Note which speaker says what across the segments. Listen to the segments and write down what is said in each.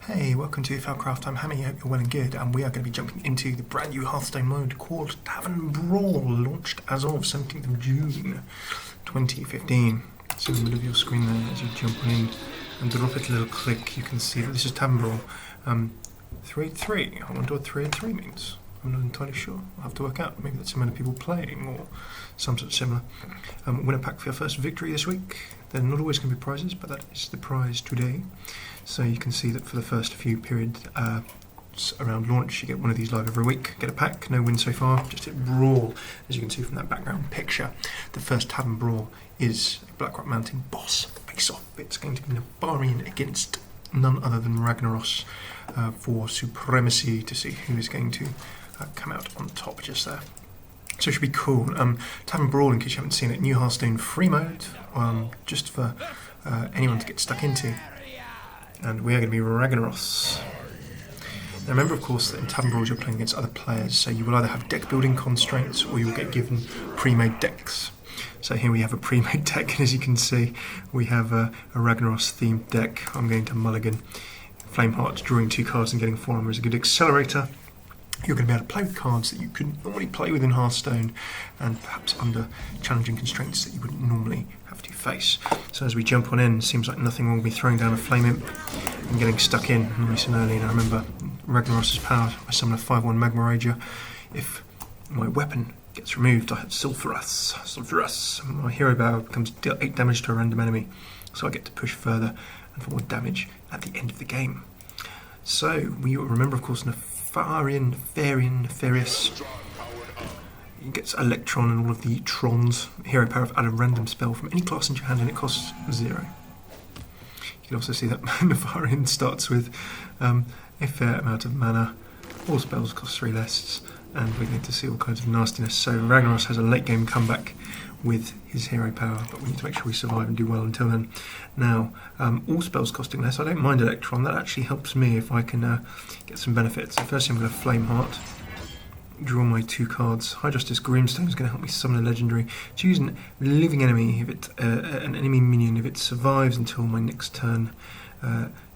Speaker 1: Hey, welcome to FailCraft. I'm Hammy, hope you're well and good, and we are going to be jumping into the brand new Hearthstone mode called Tavern Brawl, launched as of 17th of June 2015. So in the middle of your screen there, as you jump on in and drop it a little click, you can see that this is Tavern Brawl 3-3. I wonder what 3-3 means. I'm not entirely sure. I'll have to work out. Maybe that's the amount of people playing or some sort of similar. Win a pack for your first victory this week. They're not always going to be prizes, but that is the prize today. So you can see that for the first few periods around launch, you get one of these live every week. Get a pack, no win so far, just hit Brawl. As you can see from that background picture, the first Tavern Brawl is a Blackrock Mountain boss face-off. It's going to be Nefarian against none other than Ragnaros for supremacy, to see who is going to come out on top just there. So it should be cool. Tavern Brawl, in case you haven't seen it, new Hearthstone free mode, just for anyone to get stuck into. And we are going to be Ragnaros. Now remember, of course, that in Tavern Brawls you're playing against other players, so you will either have deck building constraints or you'll get given pre-made decks. So here we have a pre-made deck, and as you can see, we have a Ragnaros themed deck. I'm going to mulligan. Flameheart, drawing 2 cards and getting 4 armor is a good accelerator. You're going to be able to play with cards that you couldn't normally play with in Hearthstone, and perhaps under challenging constraints that you wouldn't normally have to face. So as we jump on in, it seems like nothing wrong with me throwing down a Flame Imp and getting stuck in nice and early. And I remember Ragnaros' power, I summon a 5/1 Magma Rager. If my weapon gets removed, I have Sulphurus. My hero power becomes deal 8 damage to a random enemy, so I get to push further and for more damage at the end of the game. So we remember, of course, Nefarious. He gets Electron and all of the Trons. Hero power of add a random spell from any class into your hand and it costs 0. You can also see that Nefarian starts with a fair amount of mana. All spells cost 3 less, and we get to see all kinds of nastiness. So Ragnaros has a late game comeback with his hero power, but we need to make sure we survive and do well until then. Now, all spells costing less. I don't mind Electron. That actually helps me if I can get some benefits. So first I'm going to Flameheart, draw my 2 cards. High Justice Grimstone is going to help me summon a legendary. Choose a living enemy, if it an enemy minion, if it survives until my next turn.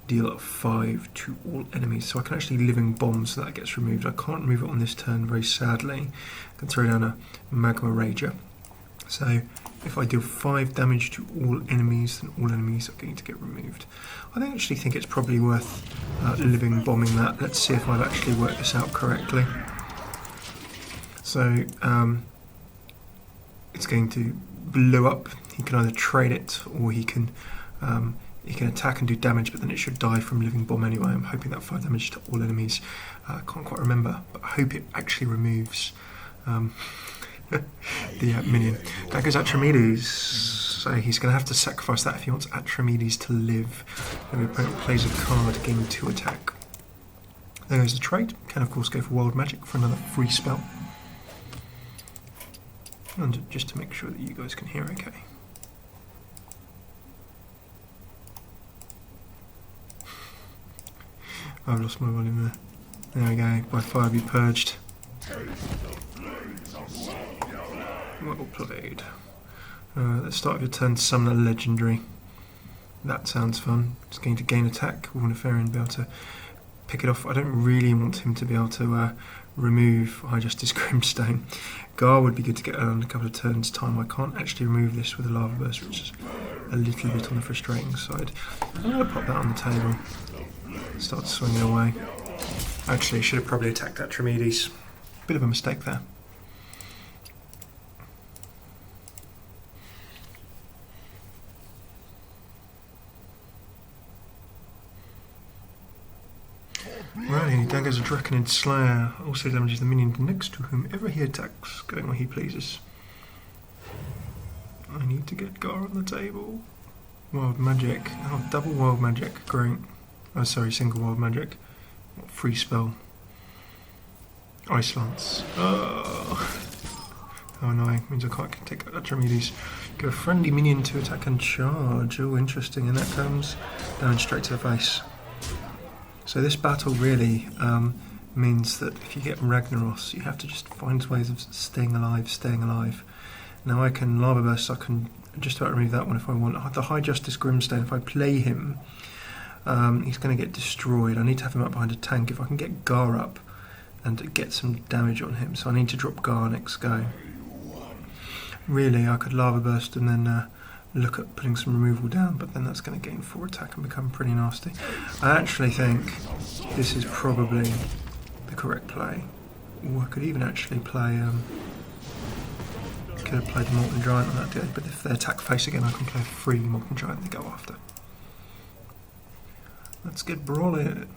Speaker 1: Deal 5 to all enemies. So I can actually living bomb, so that gets removed. I can't remove it on this turn, very sadly. I can throw down a Magma Rager. So if I deal 5 damage to all enemies, then all enemies are going to get removed. I actually think it's probably worth living bombing that. Let's see if I've actually worked this out correctly. So it's going to blow up. He can either trade it or he can attack and do damage, but then it should die from living bomb anyway. I'm hoping that 5 damage to all enemies. I can't quite remember, but I hope it actually removes the minion. That goes Atramedes, so he's going to have to sacrifice that if he wants Atramedes to live. Then the opponent plays a card, gain 2 attack. There goes the trade. Can of course go for Wild Magic for another free spell. And just to make sure that you guys can hear okay. I've lost my volume there. There we go. By fire be purged. Well played. At the start of your turn, summon a legendary. That sounds fun. It's going to gain attack. Will Nefarian be able to pick it off? I don't really want him to be able to remove High Justice Grimstone. Gar would be good to get on a couple of turns' time. I can't actually remove this with a Lava Burst, which is a little bit on the frustrating side. I'm going to pop that on the table. Start swinging away. Actually, I should have probably attacked Atramedes. Bit of a mistake there. Right, down goes a Draconid Slayer. Also damages the minion next to whomever he attacks, going where he pleases. I need to get Gar on the table. Wild Magic. Oh, double Wild Magic. Great. Oh, sorry, single Wild Magic. What free spell? Ice Lance. Oh, how annoying. Means I can't take Atramedes. Go friendly minion to attack and charge. Oh, interesting. And that comes down straight to the face. So this battle really means that if you get Ragnaros, you have to just find ways of staying alive. Now I can Lava Burst, I can just about remove that one if I want. The High Justice Grimstone, if I play him, He's going to get destroyed. I need to have him up behind a tank. If I can get Gar up and get some damage on him, so I need to drop Gar next go. Really, I could Lava Burst and then look at putting some removal down, but then that's going to gain 4 attack and become pretty nasty. I actually think this is probably the correct play. Ooh, I could even actually play... could have played Molten Giant on that day, but if they attack face again, I can play a free Molten Giant they go after. Let's get brawling.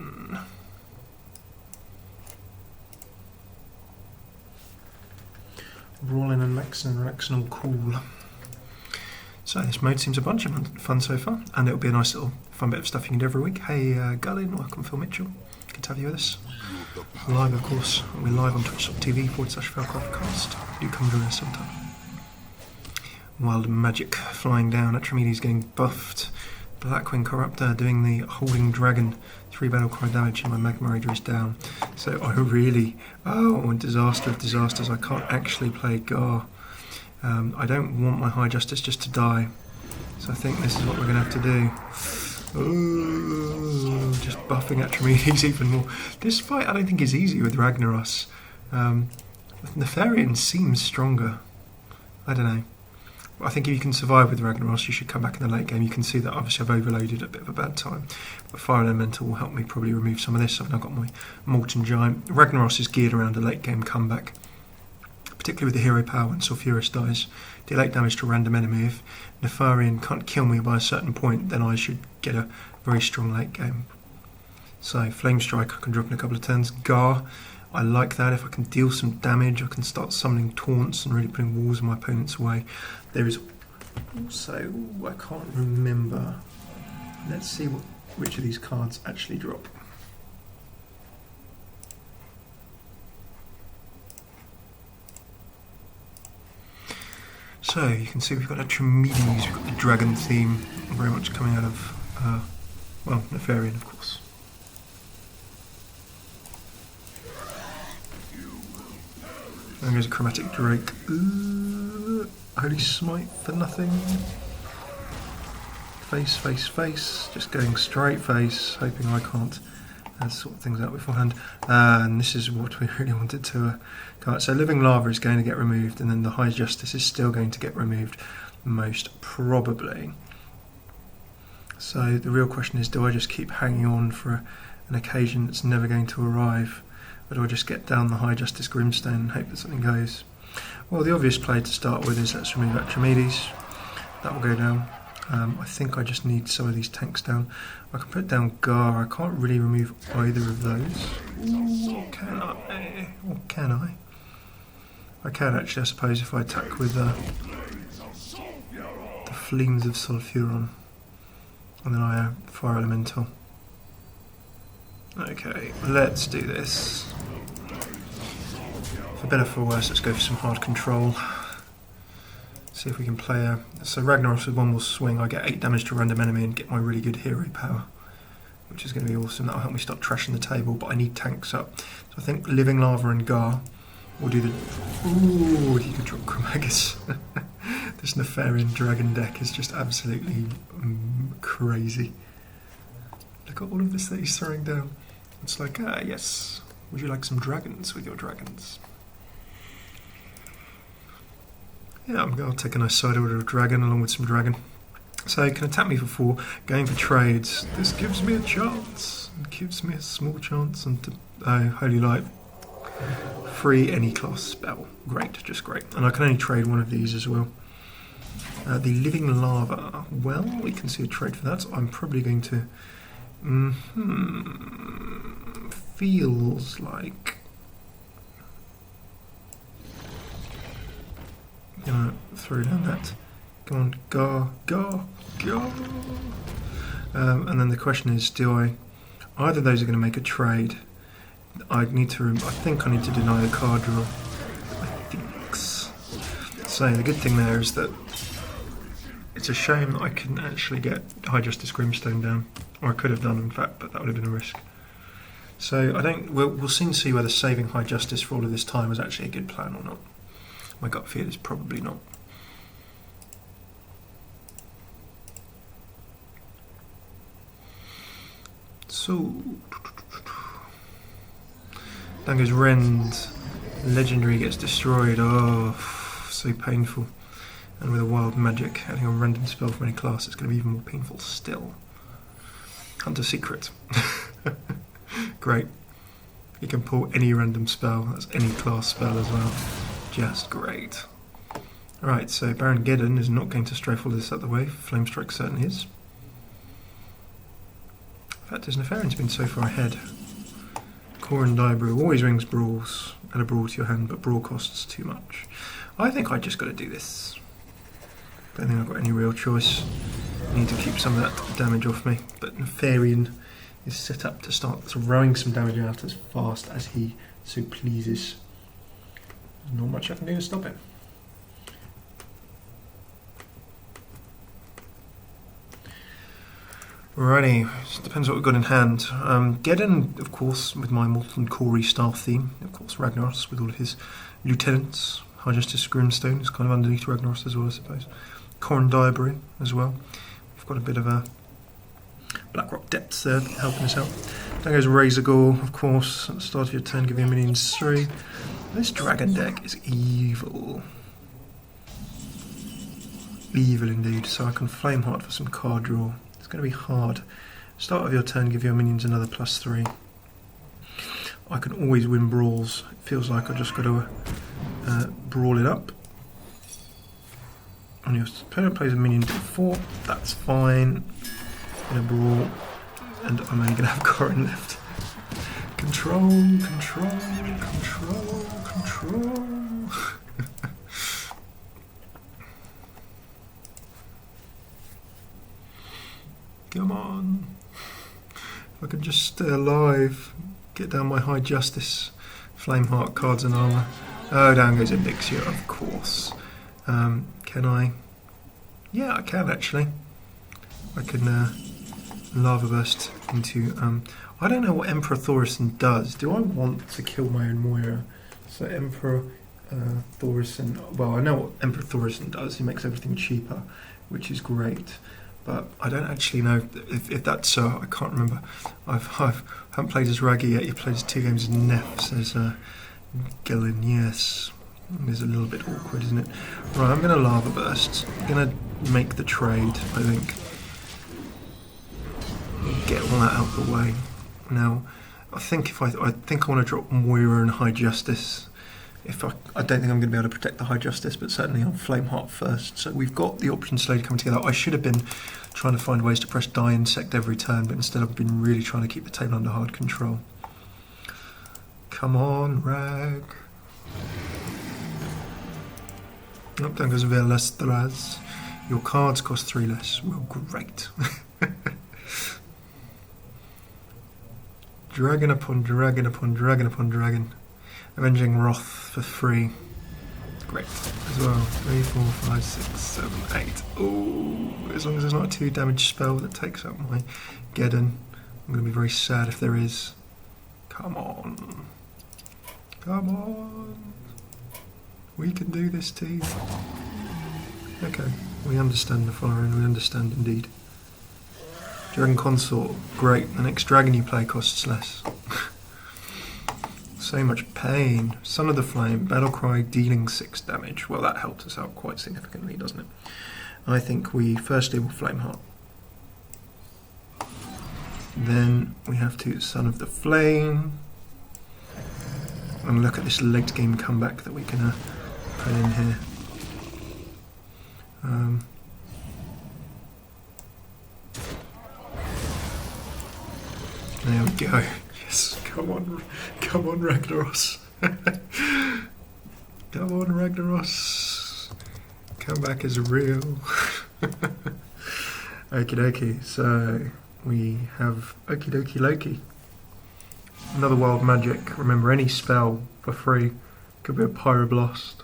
Speaker 1: Brawling and Rexen all cool. So this mode seems a bunch of fun so far, and it'll be a nice little fun bit of stuff you can do every week. Hey Gullin, welcome Phil Mitchell. Good to have you with us. Live, of course. We're live on twitch.tv/FailCraft Cast. Do come join us sometime. Wild magic flying down. Atramides getting buffed. Blackwing Corruptor doing the Holding Dragon 3 battle cry damage, and my Magma Raider is down. So I really... Oh, disaster of disasters. I can't actually play Gar. I don't want my High Justice just to die. So I think this is what we're going to have to do. Oh, just buffing Atramides even more. This fight I don't think is easy with Ragnaros. Nefarian seems stronger. I don't know. I think if you can survive with Ragnaros, you should come back in the late game. You can see that obviously I've overloaded a bit of a bad time. But Fire Elemental will help me probably remove some of this. I've now got my Molten Giant. Ragnaros is geared around a late game comeback, particularly with the hero power when Sulfuras dies. Deal 8 damage to a random enemy. If Nefarian can't kill me by a certain point, then I should get a very strong late game. So Flame Strike I can drop in a couple of turns. Gar, I like that. If I can deal some damage, I can start summoning taunts and really putting walls in my opponent's way. There is also, I can't remember. Let's see which of these cards actually drop. So you can see we've got Atramides, we've got the dragon theme, very much coming out of, well, Nefarian of course. And there's a Chromatic Drake. Holy Smite for nothing. Face, face, face. Just going straight face, hoping I can't sort things out beforehand. And this is what we really wanted to come out. So Living Lava is going to get removed, and then the High Justice is still going to get removed, most probably. So the real question is, do I just keep hanging on for an occasion that's never going to arrive? Or do I just get down the High Justice Grimstone and hope that something goes? Well, the obvious play to start with is let's remove Atramides. That will go down. I think I just need some of these tanks down. I can put down Gar. I can't really remove either of those. Ooh, can I? Or can I? I can actually, I suppose, if I attack with the Flames of Sulfuron. And then I Fire Elemental. Okay, let's do this. For better or for worse, let's go for some hard control. See if we can play a... So Ragnaros with one more swing, I get 8 damage to a random enemy and get my really good hero power, which is going to be awesome. That'll help me start trashing the table, but I need tanks up. So I think Living Lava and Gar will do the... Ooh, he could drop Chromagus. This Nefarian dragon deck is just absolutely crazy. Look at all of this that he's throwing down. It's like, yes, would you like some dragons with your dragons? Yeah, I'll take a nice side order of dragon along with some dragon. So he can attack me for 4, going for trades. This gives me a chance. It gives me a small chance. And Holy Light. Free any class spell. Great, just great. And I can only trade one of these as well. The Living Lava. Well, we can see a trade for that. So I'm probably going to... Feels like... Gonna throw down that. Go on, Gar. And then the question is, do I... Either of those are going to make a trade. I think I need to deny the card draw. I think. So the good thing there is that it's a shame that I couldn't actually get High Justice Grimstone down. Or I could have done, in fact, but that would have been a risk. So I don't... We'll soon see whether saving High Justice for all of this time was actually a good plan or not. My gut feel is probably not. So, down goes Rend. Legendary gets destroyed. Oh, so painful. And with a wild magic, adding a random spell from any class, it's going to be even more painful still. Hunter Secret. Great. You can pull any random spell, that's any class spell as well. Just great. Alright, so Baron Geddon is not going to strafe all this out the way. Flame Strike certainly is. In fact, his Nefarian's been so far ahead. Core and Diabrew always rings brawls. Add a brawl to your hand, but brawl costs too much. I think I just got to do this. Don't think I've got any real choice. I need to keep some of that damage off me, but Nefarian is set up to start throwing some damage out as fast as he so pleases. There's not much I can do to stop him. Alrighty, it depends what we've got in hand. Geddon, of course, with my Molten Core staff theme. Of course, Ragnaros with all of his lieutenants. High Justice Grimstone is kind of underneath Ragnaros as well, I suppose. Corn Diabry as well. We've got a bit of a Blackrock Depths there helping us out. Then goes Razor Gore, of course. At the start of your turn, give your minions 3. This dragon deck is evil. Evil indeed. So I can Flameheart for some card draw. It's going to be hard. Start of your turn, give your minions another +3. I can always win brawls. It feels like I've just got to brawl it up. And your opponent plays a minion to 4. That's fine. In a brawl, and I'm only going to have Corin left. Control, control, control, control. Come on. If I can just stay alive, get down my High Justice, Flameheart, Cards and Armour. Oh, down goes Indixia, of course. Can I? Yeah, I can actually. I can Lava Burst into... I don't know what Emperor Thorison does. Do I want to kill my own Moira? So Emperor Thorison... Well, I know what Emperor Thorison does. He makes everything cheaper, which is great. But I don't actually know if that's so. I can't remember. I haven't played as Raggy yet. You've played as 2 games as Nef, says Gillen. Yes. It is a little bit awkward, isn't it? Right, I'm going to Lava Burst. I'm going to make the trade, I think. Get all that out of the way. Now, I think I want to drop Moira and High Justice. I don't think I'm going to be able to protect the High Justice, but certainly on Flameheart first. So we've got the options slowly coming together. I should have been trying to find ways to press Die Insect every turn, but instead I've been really trying to keep the table under hard control. Come on, Rag. Oh, down goes Velastraz. Your cards cost 3 less. Well, great. Dragon upon dragon upon dragon upon dragon. Avenging Wrath for 3. Great. As well. 3, 4, 5, 6, 7, 8. Oh, as long as there's not a 2 damage spell that takes out my Geddon. I'm going to be very sad if there is. Come on. Come on. We can do this, team. Okay. We understand the following. We understand indeed. Dragon Consort. Great. The next dragon you play costs less. So much pain. Son of the Flame, Battlecry dealing 6 damage. Well, that helps us out quite significantly, doesn't it? I think we firstly will Flameheart. Then we have to Son of the Flame. And look at this late game comeback that we can put in here. There we go. Yes, come on Ragnaros. Come on Ragnaros. Comeback is real. Okie dokie, so we have Okie dokie Loki. Another wild magic. Remember, any spell for free. Could be a Pyroblast.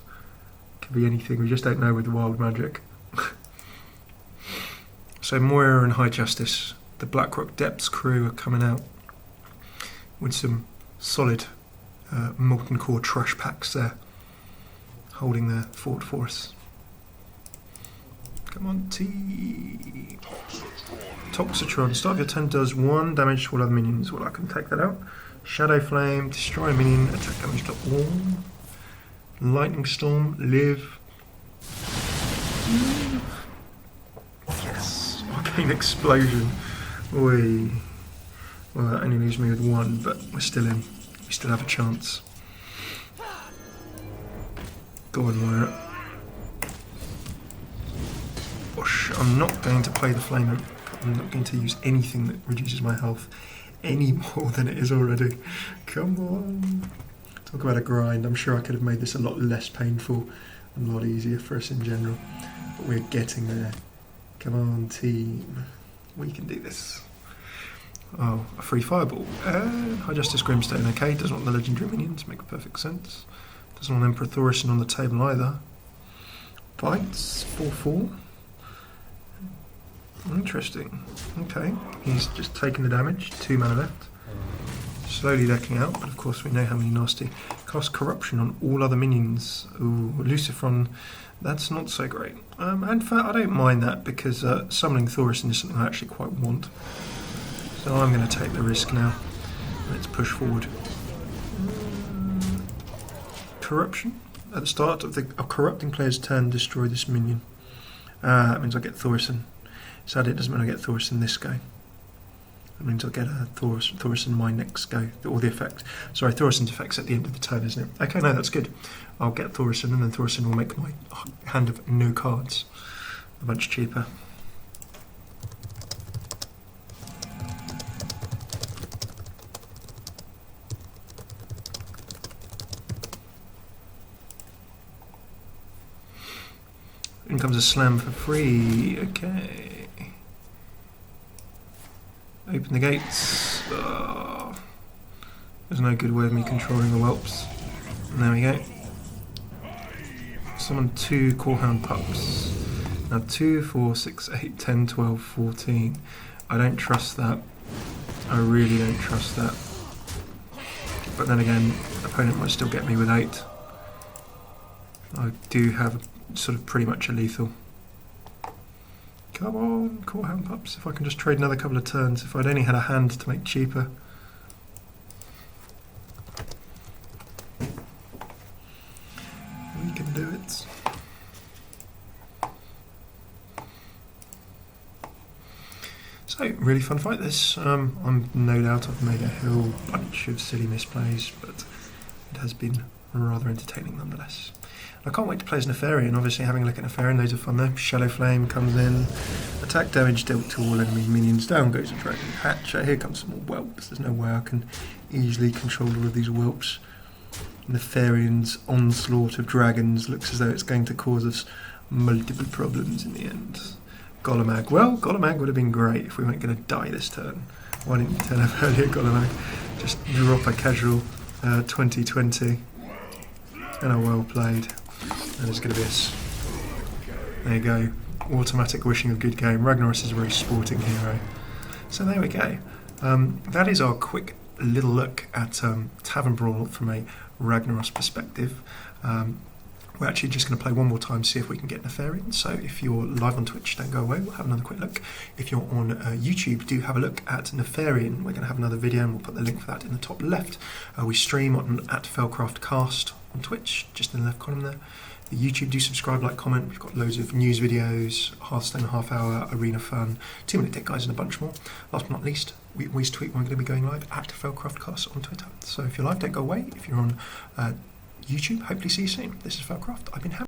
Speaker 1: Could be anything. We just don't know with the wild magic. So Moira and High Justice. The Blackrock Depths crew are coming out with some solid Molten Core trash packs there, holding their fort for us. Come on, T. Toxitron. Start of your turn does 1 damage to all other minions. Well, I can take that out. Shadow Flame. Destroy a minion. Attack damage to all. Lightning Storm. Live. Yes. Arcane Explosion. Oi. Well, that only leaves me with 1, but we're still in. We still have a chance. Go on, Wyatt. Gosh, I'm not going to play the Flame. I'm not going to use anything that reduces my health any more than it is already. Come on. Talk about a grind. I'm sure I could have made this a lot less painful and a lot easier for us in general. But we're getting there. Come on, team. We can do this. Oh, a free fireball. High Justice Grimstone, okay. Doesn't want the legendary minions, makes perfect sense. Doesn't want Emperor Thaurissan on the table either. Bites, 4-4. Interesting. Okay, he's just taking the damage, 2 mana left. Slowly decking out, but of course we know how many nasty. Cast Corruption on all other minions. Ooh, Lucifron, that's not so great. And in fact, I don't mind that because summoning Thaurissan is something I actually quite want. So I'm going to take the risk now. Let's push forward. Corruption. At the start of a corrupting player's turn, destroy this minion. That means I get Thaurissan. Sadly, it doesn't mean I get Thaurissan this go. That means I'll get a Thaurissan my next go. Or the effect. Sorry, Thaurissan's effect's at the end of the turn, isn't it? Okay, no, that's good. I'll get Thaurissan, and then Thaurissan will make my hand of no cards a bunch cheaper. In comes a slam for free. Okay. Open the gates. Oh. There's no good way of me controlling the whelps. And there we go. Summon 2 Corehound pups. Now 2, 4, 6, 8, 10, 12, 14. I don't trust that. I really don't trust that. But then again, opponent might still get me with 8. I do have sort of pretty much a lethal. Come on, Corehound pups. If I can just trade another couple of turns. If I'd only had a hand to make cheaper. We can do it. So, really fun fight this. I'm no doubt I've made a whole bunch of silly misplays, but it has been rather entertaining nonetheless. I can't wait to play as Nefarian. Obviously, having a look at Nefarian, loads of fun there. Shadow Flame comes in. Attack damage dealt to all enemy minions. Down goes a Dragon Hatcher. Here comes some more whelps. There's no way I can easily control all of these whelps. Nefarian's onslaught of dragons looks as though it's going to cause us multiple problems in the end. Golemag. Well, Golemag would have been great if we weren't going to die this turn. Why didn't you turn up earlier, Golemag? Just drop a casual 2020. And a well played. And it's going to be there you go. Automatic wishing of good game. Ragnaros is a very sporting hero. So there we go. That is our quick little look at Tavern Brawl from a Ragnaros perspective. We're actually just going to play one more time, see if we can get Nefarian. So if you're live on Twitch, don't go away, we'll have another quick look. If you're on YouTube, do have a look at Nefarian. We're going to have another video and we'll put the link for that in the top left. We stream at FailCraft Cast on Twitch, just in the left column there. The YouTube, do subscribe, like, comment. We've got loads of news videos, Hearthstone half hour, arena fun, 2-minute deck guys and a bunch more. Last but not least, we always tweet when we're going to be going live at FailCraft Cast on Twitter. So if you're live, don't go away. If you're on YouTube, hopefully see you soon. This is FailCraft. I've been happy.